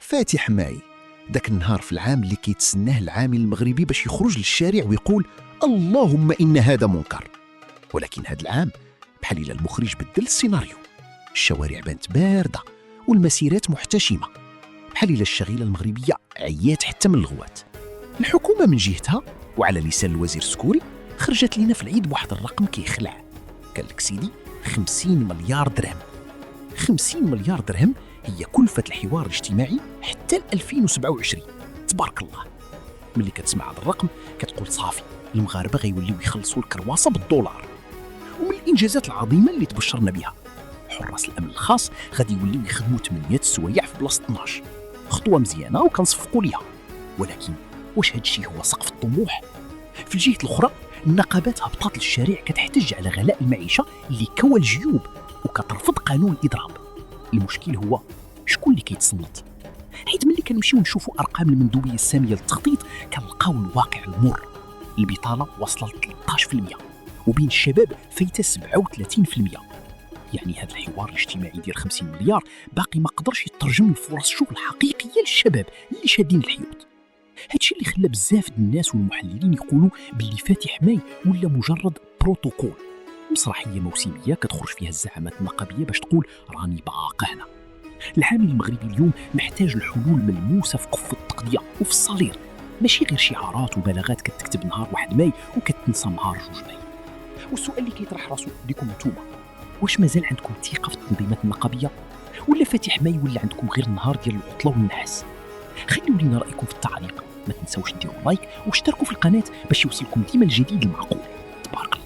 فاتح ماي، داك النهار في العام اللي كيتسناه العامل المغربي باش يخرج للشارع ويقول اللهم إن هذا منكر. ولكن هذا العام بحال إلا المخرج بدل السيناريو، الشوارع بانت باردة والمسيرات محتشمة، بحال إلا الشغيلة المغربية عيات حتى من الغوات. الحكومة من جهتها وعلى لسان الوزير سكوري خرجت لنا في العيد بواحد الرقم كيخلع، قال لك سيدي 50 مليار درهم. 50 مليار درهم هي كلفة الحوار الاجتماعي حتى 2027. تبارك الله. ملي كتسمع هذا الرقم كتقول صافي المغاربة غيوليو يخلصوا الكرواسة بالدولار. ومن الإنجازات العظيمة اللي تبشرنا بها، حراس الأمن الخاص غادي يوليو يخدموا 8 السوايع في بلاصة 12. خطوة مزيانة وكنصفقوا ليها، ولكن واش هذا الشيء هو سقف الطموح؟ في الجهة الأخرى النقابات هبطات للشارع كتحتج على غلاء المعيشة اللي كوى الجيوب وكترفض قانون الإضراب. المشكل هو شكون اللي كيتصنت؟ حيت ملي كنمشيو نشوفوا أرقام المندوبية السامية للتخطيط كنلقاو الواقع المر. البطالة واصلة ل 13% وبين الشباب فايته 37%. يعني هذا الحوار الاجتماعي ديال 50 مليار باقي ما قدرش يترجم لفرص شغل حقيقية للشباب اللي شادين الحيوط. هادشي اللي خلى بزاف د الناس والمحللين يقولوا باللي فاتح ماي ولا مجرد بروتوكول، مسرحية موسمية كتخرج فيها الزعامات النقابية باش تقول راني باقا هنا. العامل المغربي اليوم محتاج لحلول ملموسة في قفة التقضية وفي الصالير، ماشي غير شعارات وبلاغات كتكتب نهار 1 ماي وكتنسى نهار 2 ماي. والسؤال اللي كيطرح راسو ليكم نتوما، واش مازال عندكم ثقة في التنظيمات النقابية ولا فاتح ماي ولا عندكم غير النهار ديال العطلة والنحس؟ خليوا لنا رأيكم في التعليق، ما تنسوش ديروا لايك واشتركوا في القناة باش يوصلكم ديما الجديد المعقول. تبارك الله.